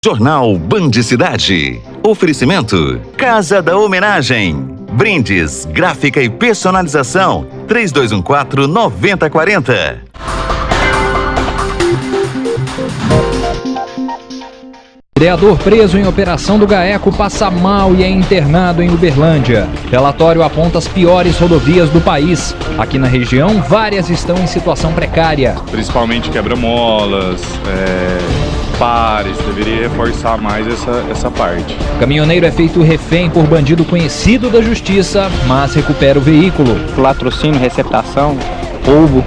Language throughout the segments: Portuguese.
Jornal Band Cidade. Oferecimento Casa da Homenagem. Brindes, gráfica e personalização. 3214-9040. Vereador preso em operação do GAECO passa mal e é internado em Uberlândia. Relatório aponta as piores rodovias do país. Aqui na região, várias estão em situação precária. Principalmente quebra-molas, pares, deveria reforçar mais essa parte. Caminhoneiro é feito refém por bandido conhecido da justiça, mas recupera o veículo. Latrocínio, receptação, roubo.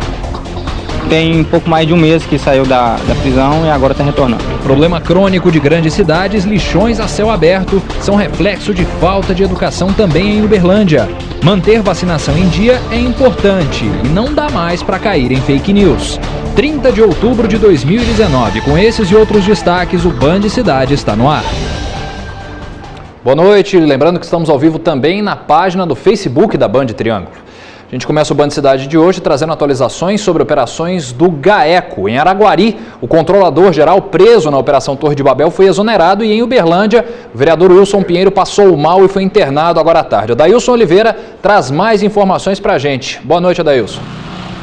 Tem um pouco mais de um mês que saiu da prisão e agora está retornando. Problema crônico de grandes cidades, lixões a céu aberto, são reflexo de falta de educação também em Uberlândia. Manter vacinação em dia é importante e não dá mais para cair em fake news. 30 de outubro de 2019, com esses e outros destaques, o Band Cidade está no ar. Boa noite, lembrando que estamos ao vivo também na página do Facebook da Band Triângulo. A gente começa o Band Cidade de hoje trazendo atualizações sobre operações do GAECO. Em Araguari, o controlador-geral preso na Operação Torre de Babel foi exonerado e em Uberlândia, o vereador Wilson Pinheiro passou mal e foi internado agora à tarde. Adailson Oliveira traz mais informações para a gente. Boa noite, Adailson.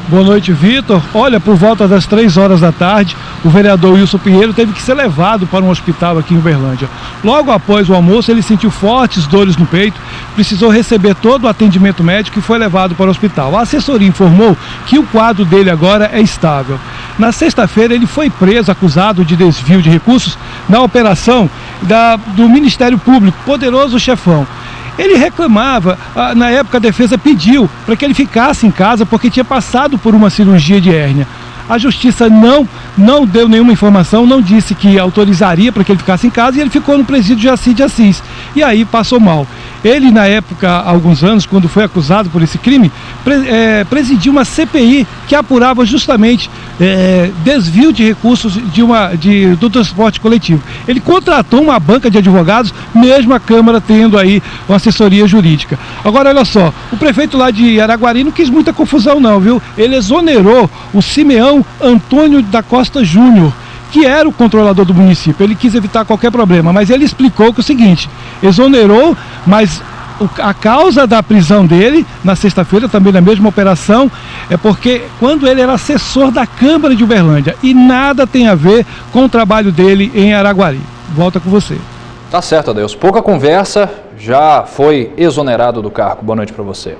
Boa noite, Vitor. Olha, por volta das 3 horas da tarde, o vereador Wilson Pinheiro teve que ser levado para um hospital aqui em Uberlândia. Logo após o almoço, ele sentiu fortes dores no peito, precisou receber todo o atendimento médico e foi levado para o hospital. A assessoria informou que o quadro dele agora é estável. Na sexta-feira, ele foi preso, acusado de desvio de recursos na operação do Ministério Público, Poderoso Chefão. Ele reclamava, na época a defesa pediu para que ele ficasse em casa porque tinha passado por uma cirurgia de hérnia. A justiça não deu nenhuma informação, não disse que autorizaria para que ele ficasse em casa e ele ficou no presídio Jaci de Assis. E aí passou mal. Ele, na época, há alguns anos, quando foi acusado por esse crime, presidiu uma CPI que apurava justamente desvio de recursos do transporte coletivo. Ele contratou uma banca de advogados, mesmo a Câmara tendo aí uma assessoria jurídica. Agora, olha só, o prefeito lá de Araguari não quis muita confusão não, viu? Ele exonerou o Simeão Antônio da Costa Júnior, que era o controlador do município. Ele quis evitar qualquer problema, mas ele explicou que o seguinte, exonerou, mas a causa da prisão dele, na sexta-feira, também na mesma operação, é porque quando ele era assessor da Câmara de Uberlândia, e nada tem a ver com o trabalho dele em Araguari. Volta com você. Tá certo, Adeus. Pouca conversa, já foi exonerado do cargo. Boa noite para você.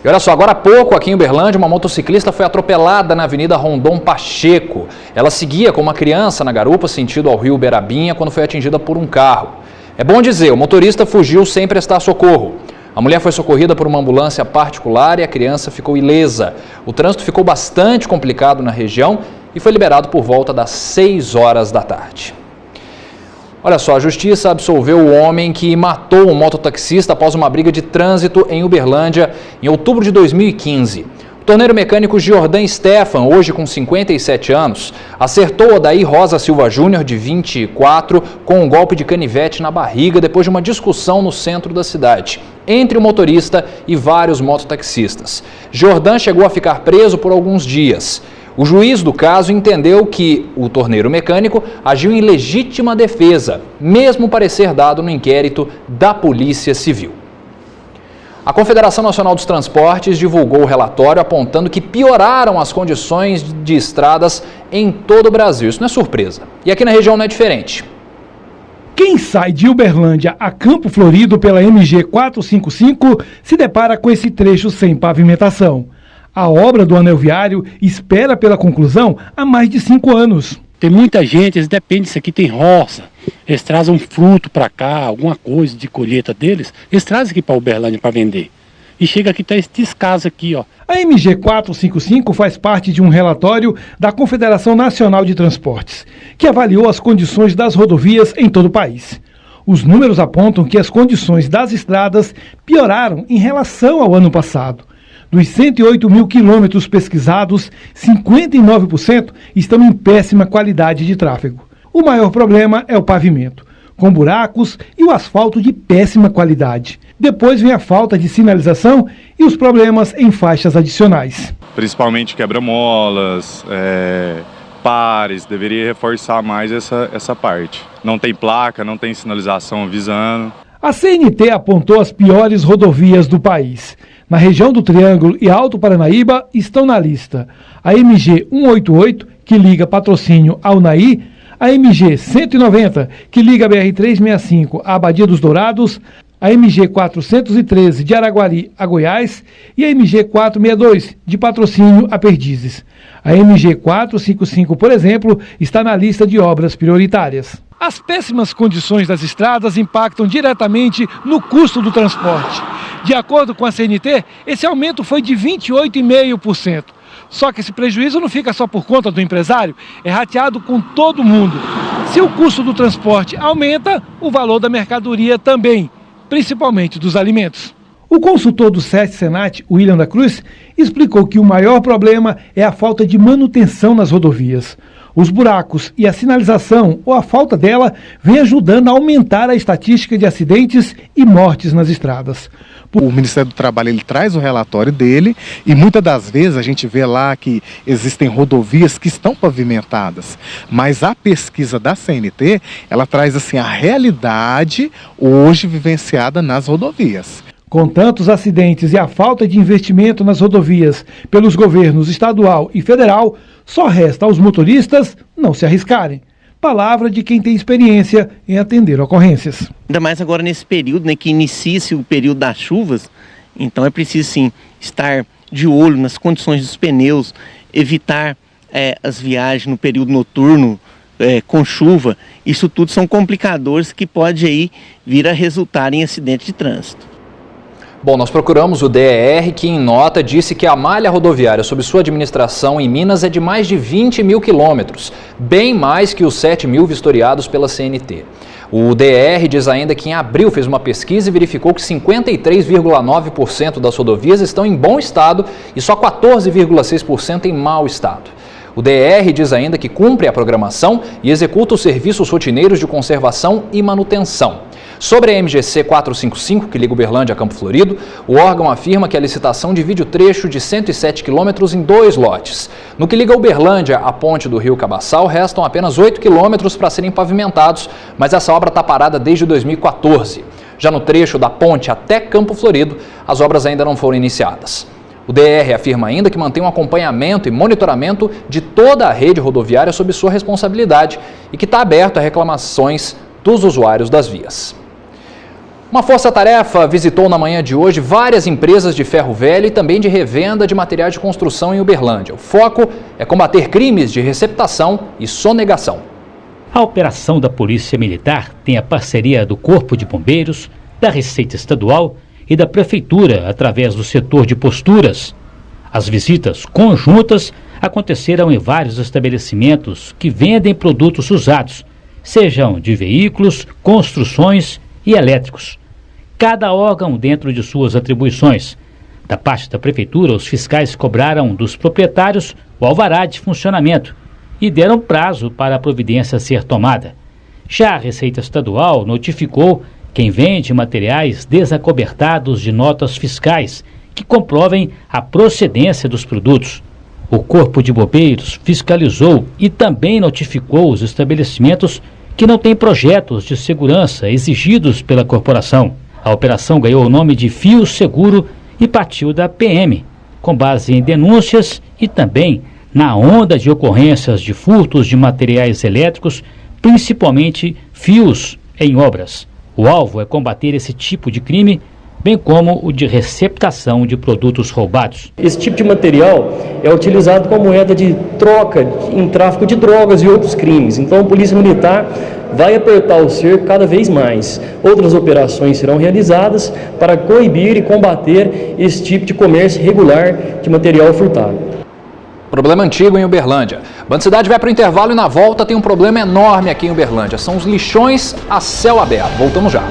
E olha só, agora há pouco aqui em Uberlândia, uma motociclista foi atropelada na Avenida Rondon Pacheco. Ela seguia com uma criança na garupa sentido ao rio Uberabinha quando foi atingida por um carro. É bom dizer, o motorista fugiu sem prestar socorro. A mulher foi socorrida por uma ambulância particular e a criança ficou ilesa. O trânsito ficou bastante complicado na região e foi liberado por volta das 6 horas da tarde. Olha só, a justiça absolveu o homem que matou um mototaxista após uma briga de trânsito em Uberlândia em outubro de 2015. O torneiro mecânico Jordan Stefan, hoje com 57 anos, acertou Odair Rosa Silva Júnior, de 24, com um golpe de canivete na barriga depois de uma discussão no centro da cidade, entre o motorista e vários mototaxistas. Jordan chegou a ficar preso por alguns dias. O juiz do caso entendeu que o torneiro mecânico agiu em legítima defesa, mesmo parecer dado no inquérito da Polícia Civil. A Confederação Nacional dos Transportes divulgou o relatório apontando que pioraram as condições de estradas em todo o Brasil. Isso não é surpresa. E aqui na região não é diferente. Quem sai de Uberlândia a Campo Florido pela MG 455 se depara com esse trecho sem pavimentação. A obra do anel viário espera pela conclusão há mais de 5 anos. Tem muita gente, eles dependem disso aqui, tem roça, eles trazem um fruto para cá, alguma coisa de colheita deles, eles trazem aqui para Uberlândia para vender. E chega aqui, tá esse descaso aqui, ó. A MG 455 faz parte de um relatório da Confederação Nacional de Transportes, que avaliou as condições das rodovias em todo o país. Os números apontam que as condições das estradas pioraram em relação ao ano passado. Dos 108 mil quilômetros pesquisados, 59% estão em péssima qualidade de tráfego. O maior problema é o pavimento, com buracos e o asfalto de péssima qualidade. Depois vem a falta de sinalização e os problemas em faixas adicionais. Principalmente quebra-molas, pares, deveria reforçar mais essa parte. Não tem placa, não tem sinalização avisando. A CNT apontou as piores rodovias do país. Na região do Triângulo e Alto Paranaíba estão na lista a MG 188, que liga Patrocínio ao Unaí, a MG 190, que liga a BR-365 à Abadia dos Dourados, a MG 413 de Araguari a Goiás e a MG 462 de Patrocínio a Perdizes. A MG 455, por exemplo, está na lista de obras prioritárias. As péssimas condições das estradas impactam diretamente no custo do transporte. De acordo com a CNT, esse aumento foi de 28,5%. Só que esse prejuízo não fica só por conta do empresário, é rateado com todo mundo. Se o custo do transporte aumenta, o valor da mercadoria também, principalmente dos alimentos. O consultor do SESC-Senat, William da Cruz, explicou que o maior problema é a falta de manutenção nas rodovias. Os buracos e a sinalização, ou a falta dela, vem ajudando a aumentar a estatística de acidentes e mortes nas estradas. O Ministério do Trabalho ele traz o relatório dele e muitas das vezes a gente vê lá que existem rodovias que estão pavimentadas, mas a pesquisa da CNT, ela traz assim a realidade hoje vivenciada nas rodovias. Com tantos acidentes e a falta de investimento nas rodovias pelos governos estadual e federal, só resta aos motoristas não se arriscarem. Palavra de quem tem experiência em atender ocorrências. Ainda mais agora nesse período, né, que inicia-se o período das chuvas, então é preciso sim estar de olho nas condições dos pneus, evitar as viagens no período noturno com chuva. Isso tudo são complicadores que pode aí vir a resultar em acidente de trânsito. Bom, nós procuramos o DER, que em nota disse que a malha rodoviária sob sua administração em Minas é de mais de 20 mil quilômetros, bem mais que os 7 mil vistoriados pela CNT. O DER diz ainda que em abril fez uma pesquisa e verificou que 53,9% das rodovias estão em bom estado e só 14,6% em mau estado. O DER diz ainda que cumpre a programação e executa os serviços rotineiros de conservação e manutenção. Sobre a MGC 455, que liga Uberlândia a Campo Florido, o órgão afirma que a licitação divide o trecho de 107 quilômetros em 2 lotes. No que liga Uberlândia à ponte do Rio Cabaçal, restam apenas 8 quilômetros para serem pavimentados, mas essa obra está parada desde 2014. Já no trecho da ponte até Campo Florido, as obras ainda não foram iniciadas. O DR afirma ainda que mantém um acompanhamento e monitoramento de toda a rede rodoviária sob sua responsabilidade e que está aberto a reclamações dos usuários das vias. Uma força-tarefa visitou na manhã de hoje várias empresas de ferro velho e também de revenda de materiais de construção em Uberlândia. O foco é combater crimes de receptação e sonegação. A operação da Polícia Militar tem a parceria do Corpo de Bombeiros, da Receita Estadual e da Prefeitura através do setor de posturas. As visitas conjuntas aconteceram em vários estabelecimentos que vendem produtos usados, sejam de veículos, construções e elétricos. Cada órgão dentro de suas atribuições. Da parte da Prefeitura, os fiscais cobraram dos proprietários o alvará de funcionamento e deram prazo para a providência ser tomada. Já a Receita Estadual notificou quem vende materiais desacobertados de notas fiscais que comprovem a procedência dos produtos. O Corpo de Bombeiros fiscalizou e também notificou os estabelecimentos que não têm projetos de segurança exigidos pela corporação. A operação ganhou o nome de Fio Seguro e partiu da PM, com base em denúncias e também na onda de ocorrências de furtos de materiais elétricos, principalmente fios em obras. O alvo é combater esse tipo de crime, bem como o de receptação de produtos roubados. Esse tipo de material é utilizado como moeda de troca em tráfico de drogas e outros crimes. Então a Polícia Militar vai apertar o cerco cada vez mais. Outras operações serão realizadas para coibir e combater esse tipo de comércio irregular de material furtado. Problema antigo em Uberlândia. Band Cidade vai para o intervalo e na volta tem um problema enorme aqui em Uberlândia. São os lixões a céu aberto. Voltamos já.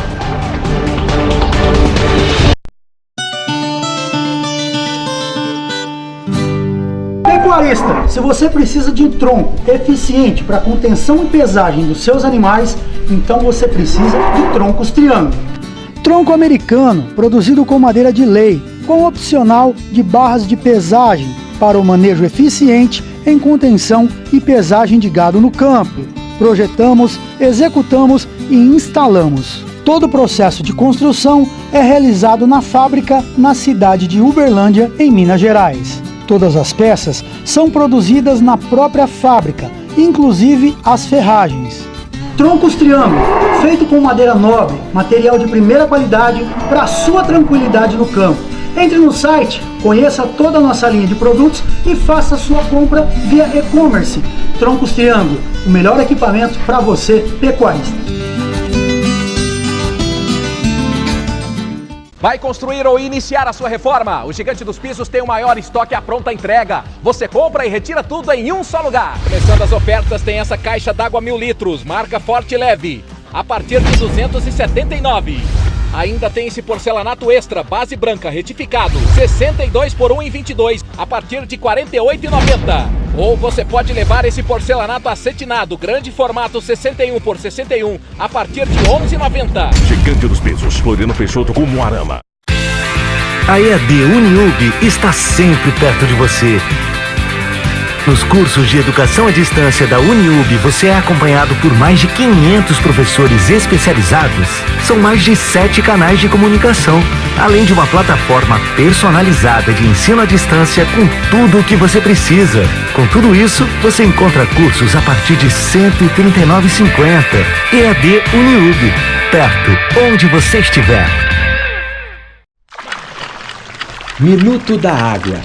Pecuarista, se você precisa de um tronco eficiente para contenção e pesagem dos seus animais, então você precisa de troncos Triângulo. Tronco americano, produzido com madeira de lei, com opcional de barras de pesagem para o manejo eficiente em contenção e pesagem de gado no campo. Projetamos, executamos e instalamos. Todo o processo de construção é realizado na fábrica na cidade de Uberlândia, em Minas Gerais. Todas as peças são produzidas na própria fábrica, inclusive as ferragens. Troncos Triângulo, feito com madeira nobre, material de primeira qualidade para sua tranquilidade no campo. Entre no site, conheça toda a nossa linha de produtos e faça sua compra via e-commerce. Troncos Triângulo, o melhor equipamento para você, pecuarista. Vai construir ou iniciar a sua reforma? O Gigante dos Pisos tem o maior estoque à pronta entrega. Você compra e retira tudo em um só lugar. Começando as ofertas, tem essa caixa d'água 1000 litros, marca Forte Leve, a partir de R$ 279. Ainda tem esse porcelanato extra, base branca, retificado, 62 por 1,22, a partir de R$ 48,90. Ou você pode levar esse porcelanato acetinado, grande formato 61 por 61, a partir de R$ 11,90. Gigante dos Pisos, Floriano Peixoto com Moarama. A EAD Uniub está sempre perto de você. Nos cursos de educação à distância da Uniub, você é acompanhado por mais de 500 professores especializados. São mais de 7 canais de comunicação, além de uma plataforma personalizada de ensino à distância com tudo o que você precisa. Com tudo isso, você encontra cursos a partir de R$ 139,50. EAD Uniub, perto, onde você estiver. Minuto da Água.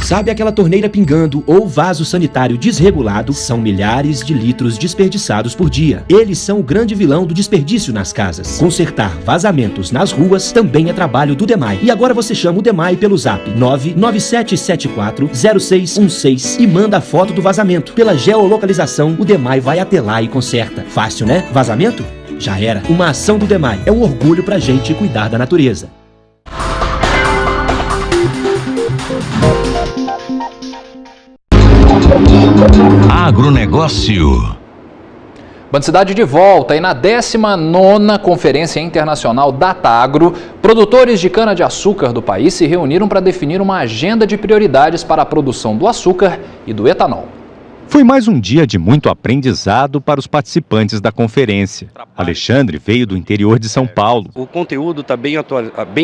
Sabe aquela torneira pingando ou vaso sanitário desregulado? São milhares de litros desperdiçados por dia. Eles são o grande vilão do desperdício nas casas. Consertar vazamentos nas ruas também é trabalho do DEMAI. E agora você chama o DEMAI pelo zap 997740616 e manda a foto do vazamento. Pela geolocalização, o DEMAI vai até lá e conserta. Fácil, né? Vazamento? Já era. Uma ação do DEMAI. É um orgulho pra gente cuidar da natureza. Agronegócio. Band Cidade de volta e na 19ª Conferência Internacional Datagro, produtores de cana-de-açúcar do país se reuniram para definir uma agenda de prioridades para a produção do açúcar e do etanol. Foi mais um dia de muito aprendizado para os participantes da conferência. Alexandre veio do interior de São Paulo. O conteúdo está bem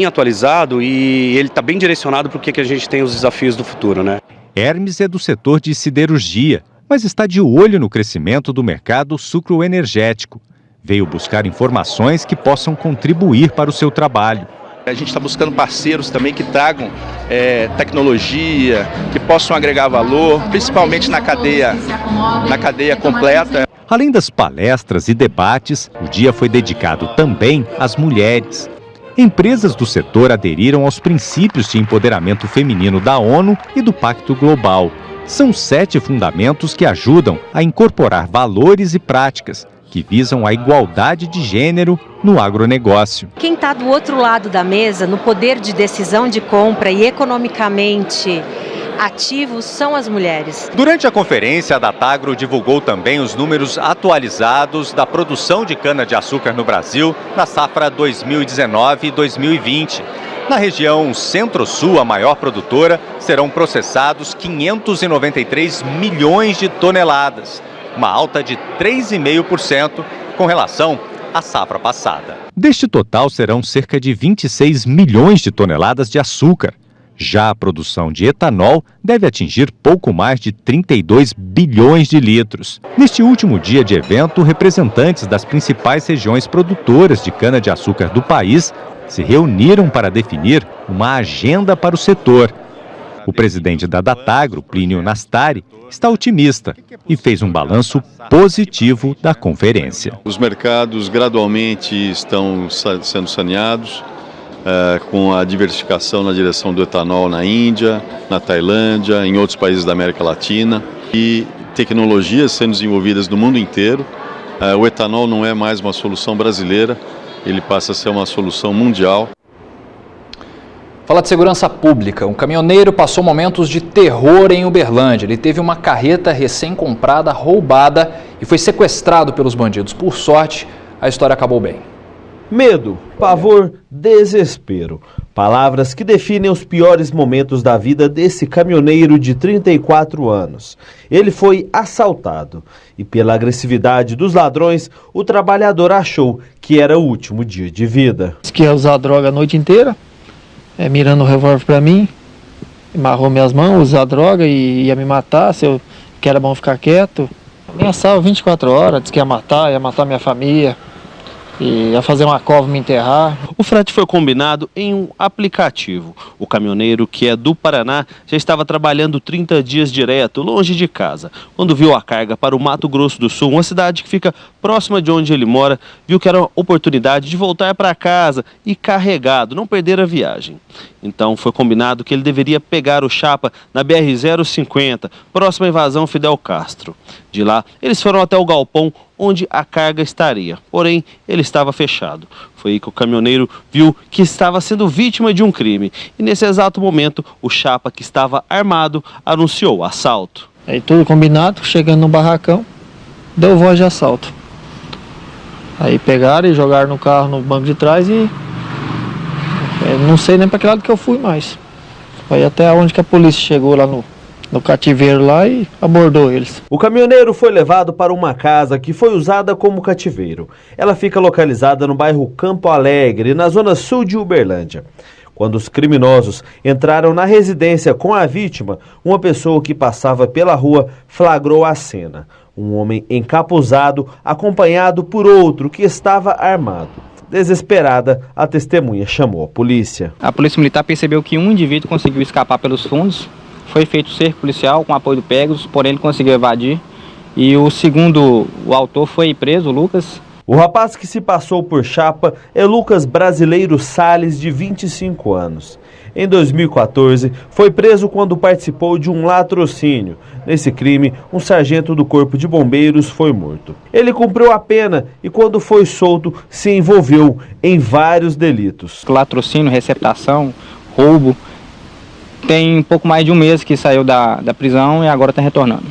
atualizado e ele está bem direcionado para o que a gente tem os desafios do futuro, né? Hermes é do setor de siderurgia, mas está de olho no crescimento do mercado sucroenergético. Veio buscar informações que possam contribuir para o seu trabalho. A gente está buscando parceiros também que tragam tecnologia, que possam agregar valor, principalmente na cadeia completa. Além das palestras e debates, o dia foi dedicado também às mulheres. Empresas do setor aderiram aos princípios de empoderamento feminino da ONU e do Pacto Global. São 7 fundamentos que ajudam a incorporar valores e práticas que visam a igualdade de gênero no agronegócio. Quem está do outro lado da mesa, no poder de decisão de compra e economicamente ativos, são as mulheres. Durante a conferência, a Datagro divulgou também os números atualizados da produção de cana-de-açúcar no Brasil na safra 2019 e 2020. Na região Centro-Sul, a maior produtora, serão processados 593 milhões de toneladas, uma alta de 3,5% com relação à safra passada. Deste total, serão cerca de 26 milhões de toneladas de açúcar. Já a produção de etanol deve atingir pouco mais de 32 bilhões de litros. Neste último dia de evento, representantes das principais regiões produtoras de cana-de-açúcar do país se reuniram para definir uma agenda para o setor. O presidente da Datagro, Plínio Nastari, está otimista e fez um balanço positivo da conferência. Os mercados gradualmente estão sendo saneados, com a diversificação na direção do etanol na Índia, na Tailândia, em outros países da América Latina e tecnologias sendo desenvolvidas no mundo inteiro. O etanol não é mais uma solução brasileira, ele passa a ser uma solução mundial. Fala de segurança pública. Um caminhoneiro passou momentos de terror em Uberlândia. Ele teve uma carreta recém-comprada roubada e foi sequestrado pelos bandidos. Por sorte, a história acabou bem. Medo, pavor, desespero. Palavras que definem os piores momentos da vida desse caminhoneiro de 34 anos. Ele foi assaltado e, pela agressividade dos ladrões, o trabalhador achou que era o último dia de vida. Disse que ia usar droga a noite inteira, mirando o revólver para mim, amarrou minhas mãos, usar droga e ia me matar, que era bom ficar quieto. Ameaçava 24 horas, disse que ia matar minha família. E ia fazer uma cova, me enterrar. O frete foi combinado em um aplicativo. O caminhoneiro, que é do Paraná, já estava trabalhando 30 dias direto, longe de casa. Quando viu a carga para o Mato Grosso do Sul, uma cidade que fica próxima de onde ele mora, viu que era uma oportunidade de voltar para casa e carregado, não perder a viagem. Então foi combinado que ele deveria pegar o chapa na BR-050, próxima à invasão Fidel Castro. De lá, eles foram até o galpão onde a carga estaria, porém ele estava fechado. Foi aí que o caminhoneiro viu que estava sendo vítima de um crime e nesse exato momento o chapa, que estava armado, anunciou o assalto. Aí tudo combinado, chegando no barracão, deu voz de assalto. Aí pegaram e jogaram no carro no banco de trás e não sei nem para que lado que eu fui mais. Foi até onde que a polícia chegou lá no cativeiro lá e abordou eles. O caminhoneiro foi levado para uma casa que foi usada como cativeiro. Ela fica localizada no bairro Campo Alegre, na zona sul de Uberlândia. Quando os criminosos entraram na residência com a vítima, uma pessoa que passava pela rua flagrou a cena. Um homem encapuzado, acompanhado por outro que estava armado. Desesperada, a testemunha chamou a polícia. A polícia militar percebeu que um indivíduo conseguiu escapar pelos fundos. Foi feito cerco policial com apoio do Pegasus, porém ele conseguiu evadir. E o autor foi preso, o Lucas. O rapaz que se passou por chapa é Lucas Brasileiro Salles, de 25 anos. Em 2014, foi preso quando participou de um latrocínio. Nesse crime, um sargento do Corpo de Bombeiros foi morto. Ele cumpriu a pena e, quando foi solto, se envolveu em vários delitos. Latrocínio, receptação, roubo. Tem pouco mais de um mês que saiu da prisão e agora está retornando.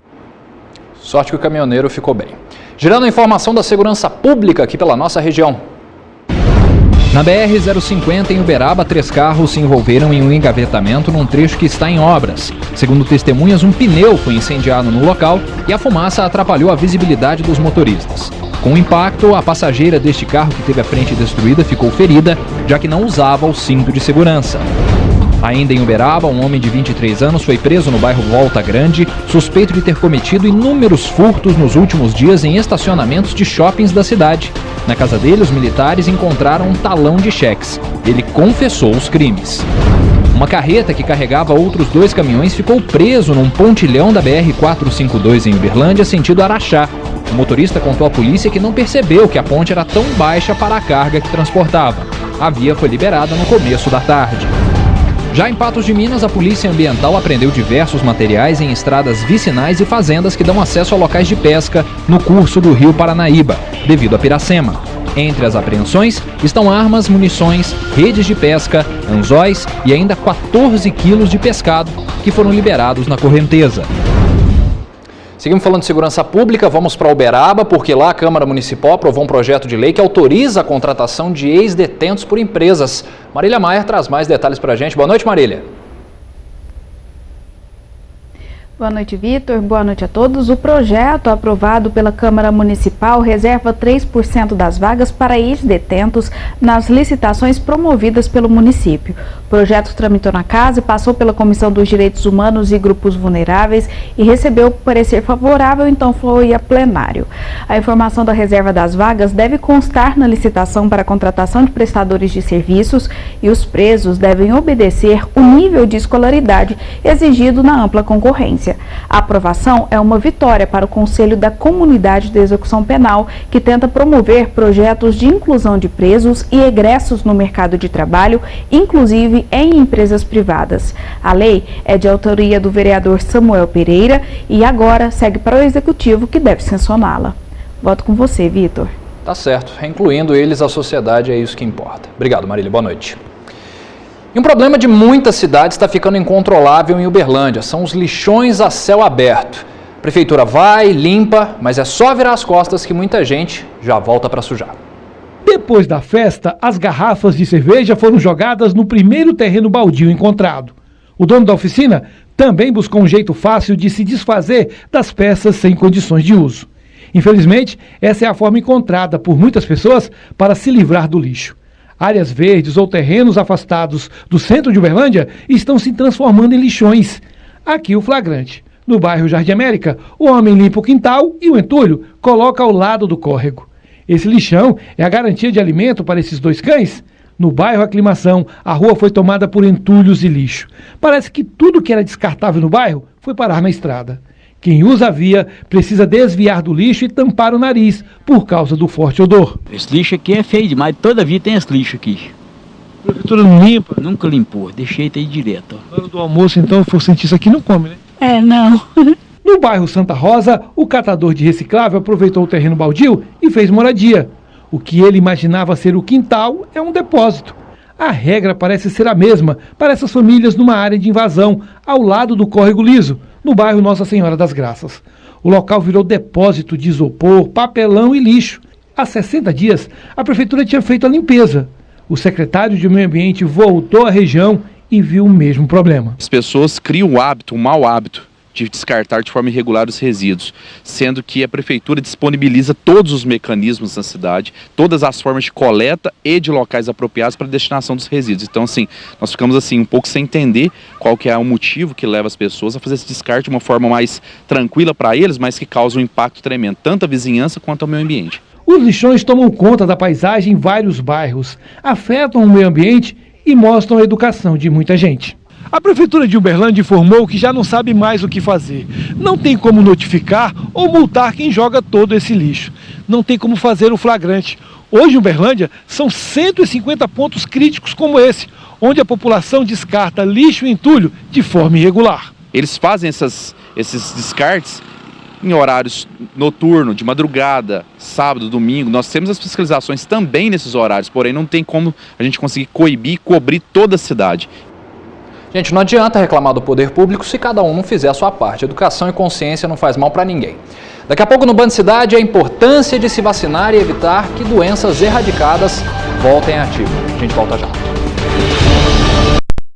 Sorte que o caminhoneiro ficou bem. Girando a informação da segurança pública aqui pela nossa região. Na BR-050, em Uberaba, 3 carros se envolveram em um engavetamento num trecho que está em obras. Segundo testemunhas, um pneu foi incendiado no local e a fumaça atrapalhou a visibilidade dos motoristas. Com o impacto, a passageira deste carro que teve a frente destruída ficou ferida, já que não usava o cinto de segurança. Ainda em Uberaba, um homem de 23 anos foi preso no bairro Volta Grande, suspeito de ter cometido inúmeros furtos nos últimos dias em estacionamentos de shoppings da cidade. Na casa dele, os militares encontraram um talão de cheques. Ele confessou os crimes. Uma carreta que carregava outros 2 caminhões ficou preso num pontilhão da BR-452 em Uberlândia, sentido Araxá. O motorista contou à polícia que não percebeu que a ponte era tão baixa para a carga que transportava. A via foi liberada no começo da tarde. Já em Patos de Minas, a Polícia Ambiental apreendeu diversos materiais em estradas vicinais e fazendas que dão acesso a locais de pesca no curso do Rio Paranaíba, devido a Piracema. Entre as apreensões estão armas, munições, redes de pesca, anzóis e ainda 14 quilos de pescado que foram liberados na correnteza. Seguimos falando de segurança pública, vamos para Uberaba, porque lá a Câmara Municipal aprovou um projeto de lei que autoriza a contratação de ex-detentos por empresas. Marília Maier traz mais detalhes para a gente. Boa noite, Marília. Boa noite, Vitor. Boa noite a todos. O projeto aprovado pela Câmara Municipal reserva 3% das vagas para ex-detentos nas licitações promovidas pelo município. O projeto tramitou na casa e passou pela Comissão dos Direitos Humanos e Grupos Vulneráveis e recebeu parecer favorável, então foi a plenário. A informação da reserva das vagas deve constar na licitação para a contratação de prestadores de serviços e os presos devem obedecer o nível de escolaridade exigido na ampla concorrência. A aprovação é uma vitória para o Conselho da Comunidade de Execução Penal, que tenta promover projetos de inclusão de presos e egressos no mercado de trabalho, inclusive em empresas privadas. A lei é de autoria do vereador Samuel Pereira e agora segue para o Executivo, que deve sancioná-la. Volto com você, Vitor. Tá certo. Incluindo eles, a sociedade, é isso que importa. Obrigado, Marília. Boa noite. E um problema de muitas cidades está ficando incontrolável em Uberlândia, são os lixões a céu aberto. A prefeitura vai, limpa, mas é só virar as costas que muita gente já volta para sujar. Depois da festa, as garrafas de cerveja foram jogadas no primeiro terreno baldio encontrado. O dono da oficina também buscou um jeito fácil de se desfazer das peças sem condições de uso. Infelizmente, essa é a forma encontrada por muitas pessoas para se livrar do lixo. Áreas verdes ou terrenos afastados do centro de Uberlândia estão se transformando em lixões. Aqui o flagrante. No bairro Jardim América, o homem limpa o quintal e o entulho coloca ao lado do córrego. Esse lixão é a garantia de alimento para esses 2 cães? No bairro Aclimação, a rua foi tomada por entulhos e lixo. Parece que tudo que era descartável no bairro foi parar na estrada. Quem usa a via precisa desviar do lixo e tampar o nariz por causa do forte odor. Esse lixo aqui é feio demais, toda via tem esse lixo aqui. A prefeitura não limpa? Nunca limpou, deixei aí direto. Na hora do almoço, então, for sentir isso aqui, não come, né? Não. No bairro Santa Rosa, o catador de reciclável aproveitou o terreno baldio e fez moradia. O que ele imaginava ser o quintal é um depósito. A regra parece ser a mesma para essas famílias numa área de invasão, ao lado do córrego liso, no bairro Nossa Senhora das Graças. O local virou depósito de isopor, papelão e lixo. Há 60 dias, a prefeitura tinha feito a limpeza. O secretário de Meio Ambiente voltou à região e viu o mesmo problema. As pessoas criam o hábito, um mau hábito, de descartar de forma irregular os resíduos, sendo que a prefeitura disponibiliza todos os mecanismos na cidade, todas as formas de coleta e de locais apropriados para a destinação dos resíduos. Então, assim, nós ficamos assim um pouco sem entender qual que é o motivo que leva as pessoas a fazer esse descarte de uma forma mais tranquila para eles, mas que causa um impacto tremendo, tanto à vizinhança quanto ao meio ambiente. Os lixões tomam conta da paisagem em vários bairros, afetam o meio ambiente e mostram a educação de muita gente. A Prefeitura de Uberlândia informou que já não sabe mais o que fazer. Não tem como notificar ou multar quem joga todo esse lixo. Não tem como fazer o flagrante. Hoje em Uberlândia são 150 pontos críticos como esse, onde a população descarta lixo e entulho de forma irregular. Eles fazem esses descartes em horários noturnos, de madrugada, sábado, domingo. Nós temos as fiscalizações também nesses horários, porém não tem como a gente conseguir coibir e cobrir toda a cidade. Gente, não adianta reclamar do poder público se cada um não fizer a sua parte. Educação e consciência não faz mal para ninguém. Daqui a pouco no Band Cidade, a importância de se vacinar e evitar que doenças erradicadas voltem ativa. A gente volta já.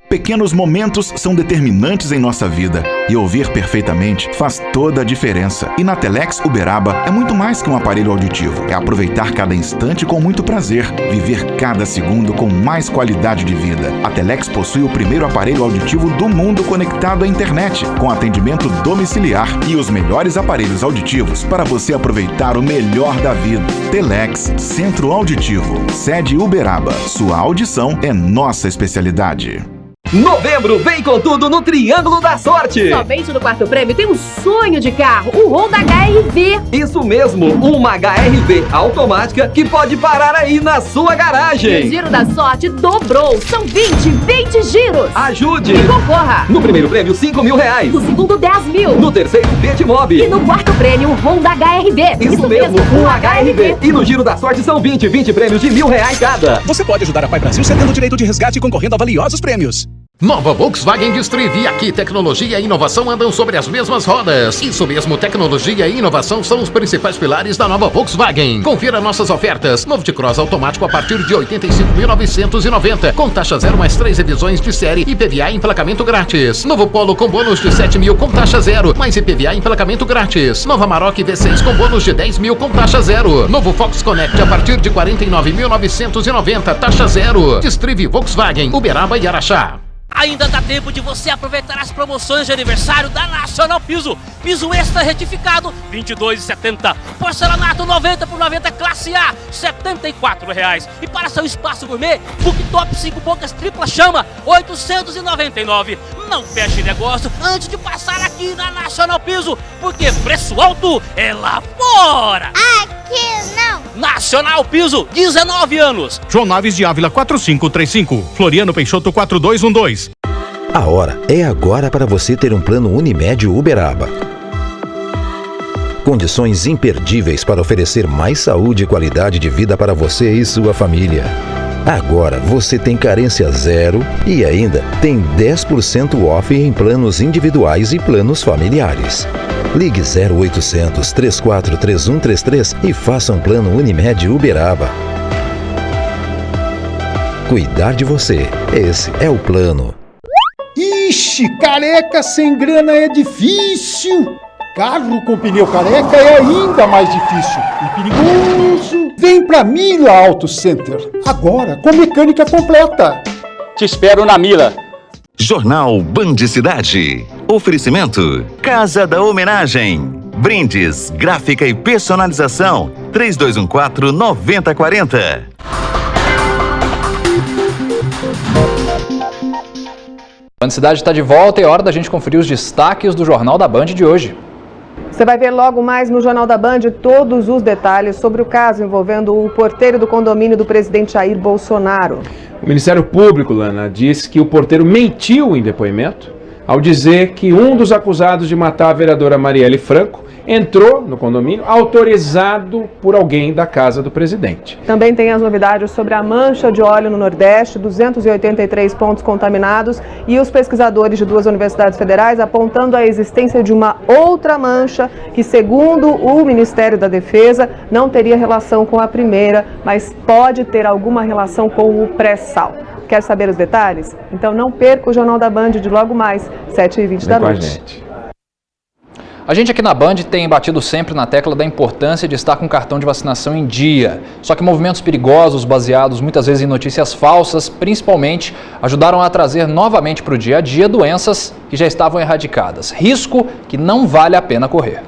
Pequenos momentos são determinantes em nossa vida e ouvir perfeitamente faz toda a diferença. E na Telex Uberaba é muito mais que um aparelho auditivo. É aproveitar cada instante com muito prazer, viver cada segundo com mais qualidade de vida. A Telex possui o primeiro aparelho auditivo do mundo conectado à internet, com atendimento domiciliar e os melhores aparelhos auditivos para você aproveitar o melhor da vida. Telex, Centro Auditivo, sede Uberaba. Sua audição é nossa especialidade. Novembro vem com tudo no Triângulo da Sorte. Somente no quarto prêmio tem um sonho de carro, o Honda HR-V. Isso mesmo, uma HR-V automática que pode parar aí na sua garagem. E o giro da sorte dobrou, são 20 giros. Ajude e concorra. No primeiro prêmio, R$5.000. No segundo, 10 mil. No terceiro, Fiat Mobi. E no quarto prêmio, Honda HR-V. Isso mesmo, um HR-V. E no giro da sorte são 20 prêmios de R$1.000 cada. Você pode ajudar a Pai Brasil cedendo o direito de resgate e concorrendo a valiosos prêmios. Nova Volkswagen Distriv. Aqui tecnologia e inovação andam sobre as mesmas rodas. Isso mesmo, tecnologia e inovação são os principais pilares da nova Volkswagen. Confira nossas ofertas. Novo T-Cross automático a partir de 85.990, com taxa zero mais 3 revisões de série e IPVA e emplacamento grátis. Novo Polo com bônus de 7.000 com taxa zero, mais IPVA e emplacamento grátis. Nova Amarok V6 com bônus de 10.000 com taxa zero. Novo Fox Connect a partir de 49.990, taxa zero. Distriv Volkswagen, Uberaba e Araxá. Ainda dá tempo de você aproveitar as promoções de aniversário da Nacional Piso. Piso extra retificado, R$ 22,70. Porcelanato 90 por 90 classe A, R$ 74,00. E para seu espaço gourmet, cooktop 5 bocas tripla chama, R$ 899. Não feche negócio antes de passar aqui na Nacional Piso, porque preço alto é lá fora. Aqui não. Nacional Piso, 19 anos. João Naves de Ávila 4535, Floriano Peixoto 4212. A hora é agora para você ter um plano Unimed Uberaba. Condições imperdíveis para oferecer mais saúde e qualidade de vida para você e sua família. Agora você tem carência zero e ainda tem 10% off em planos individuais e planos familiares. Ligue 0800 343133 e faça um plano Unimed Uberaba. Cuidar de você. Esse é o plano. Ixi, careca sem grana é difícil. Carro com pneu careca é ainda mais difícil e perigoso. Vem pra Mila Auto Center, agora com mecânica completa. Te espero na Mila. Jornal Band Cidade. Oferecimento Casa da Homenagem. Brindes, gráfica e personalização. 3214-9040. Band Cidade está de volta e é hora da gente conferir os destaques do Jornal da Band de hoje. Você vai ver logo mais no Jornal da Band todos os detalhes sobre o caso envolvendo o porteiro do condomínio do presidente Jair Bolsonaro. O Ministério Público, Lana, diz que o porteiro mentiu em depoimento ao dizer que um dos acusados de matar a vereadora Marielle Franco entrou no condomínio autorizado por alguém da casa do presidente. Também tem as novidades sobre a mancha de óleo no Nordeste, 283 pontos contaminados e os pesquisadores de 2 universidades federais apontando a existência de uma outra mancha que, segundo o Ministério da Defesa, não teria relação com a primeira, mas pode ter alguma relação com o pré-sal. Quer saber os detalhes? Então não perca o Jornal da Band de logo mais, 7h20 da noite. A gente aqui na Band tem batido sempre na tecla da importância de estar com o cartão de vacinação em dia. Só que movimentos perigosos, baseados muitas vezes em notícias falsas, principalmente, ajudaram a trazer novamente para o dia a dia doenças que já estavam erradicadas. Risco que não vale a pena correr.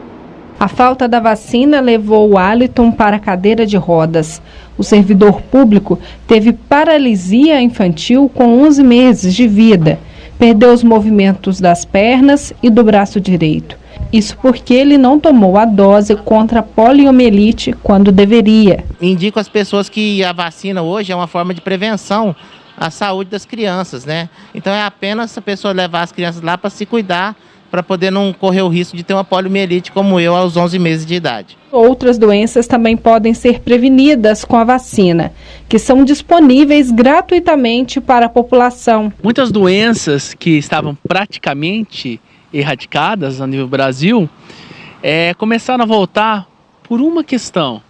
A falta da vacina levou o Aliton para a cadeira de rodas. O servidor público teve paralisia infantil com 11 meses de vida. Perdeu os movimentos das pernas e do braço direito. Isso porque ele não tomou a dose contra a poliomielite quando deveria. Indico às pessoas que a vacina hoje é uma forma de prevenção à saúde das crianças, né? Então é apenas a pessoa levar as crianças lá para se cuidar, para poder não correr o risco de ter uma poliomielite como eu aos 11 meses de idade. Outras doenças também podem ser prevenidas com a vacina, que são disponíveis gratuitamente para a população. Muitas doenças que estavam praticamente erradicadas a nível Brasil começaram a voltar por uma questão: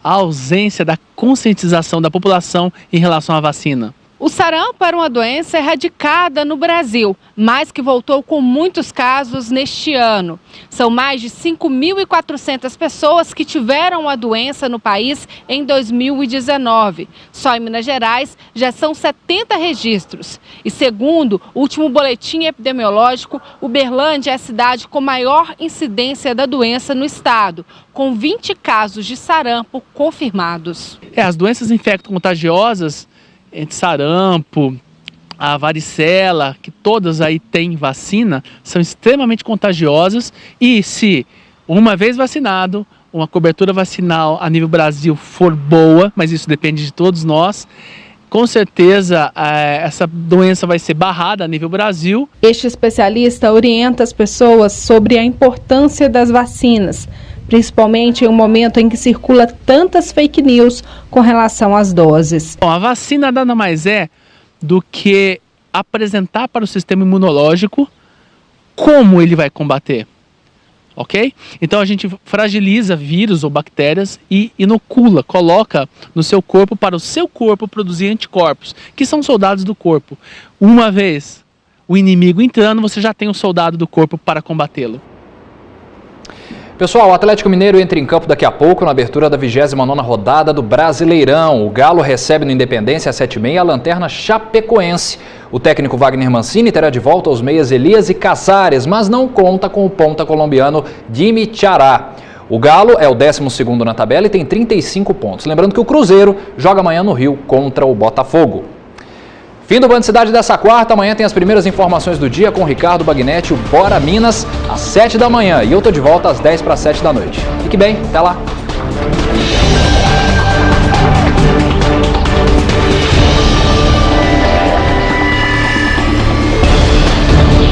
a ausência da conscientização da população em relação à vacina. O sarampo era uma doença erradicada no Brasil, mas que voltou com muitos casos neste ano. São mais de 5.400 pessoas que tiveram a doença no país em 2019. Só em Minas Gerais já são 70 registros. E segundo o último boletim epidemiológico, Uberlândia é a cidade com maior incidência da doença no estado, com 20 casos de sarampo confirmados. As doenças infecto-contagiosas, entre sarampo, a varicela, que todas aí têm vacina, são extremamente contagiosas e se uma vez vacinado, uma cobertura vacinal a nível Brasil for boa, mas isso depende de todos nós, com certeza essa doença vai ser barrada a nível Brasil. Este especialista orienta as pessoas sobre a importância das vacinas, principalmente em um momento em que circula tantas fake news com relação às doses. Bom, a vacina nada mais é do que apresentar para o sistema imunológico como ele vai combater, ok? Então a gente fragiliza vírus ou bactérias e inocula, coloca no seu corpo para o seu corpo produzir anticorpos, que são soldados do corpo. Uma vez o inimigo entrando, você já tem um soldado do corpo para combatê-lo. Pessoal, o Atlético Mineiro entra em campo daqui a pouco na abertura da 29ª rodada do Brasileirão. O Galo recebe no Independência às 7h30 a Lanterna Chapecoense. O técnico Wagner Mancini terá de volta os meias Elias e Casares, mas não conta com o ponta colombiano Dimi Chará. O Galo é o 12º na tabela e tem 35 pontos. Lembrando que o Cruzeiro joga amanhã no Rio contra o Botafogo. Fim do Band Cidade dessa quarta. Amanhã tem as primeiras informações do dia com o Ricardo Bagnetti, o Bora Minas, às 7 da manhã. E eu tô de volta às 10 para 7 da noite. Fique bem, até lá.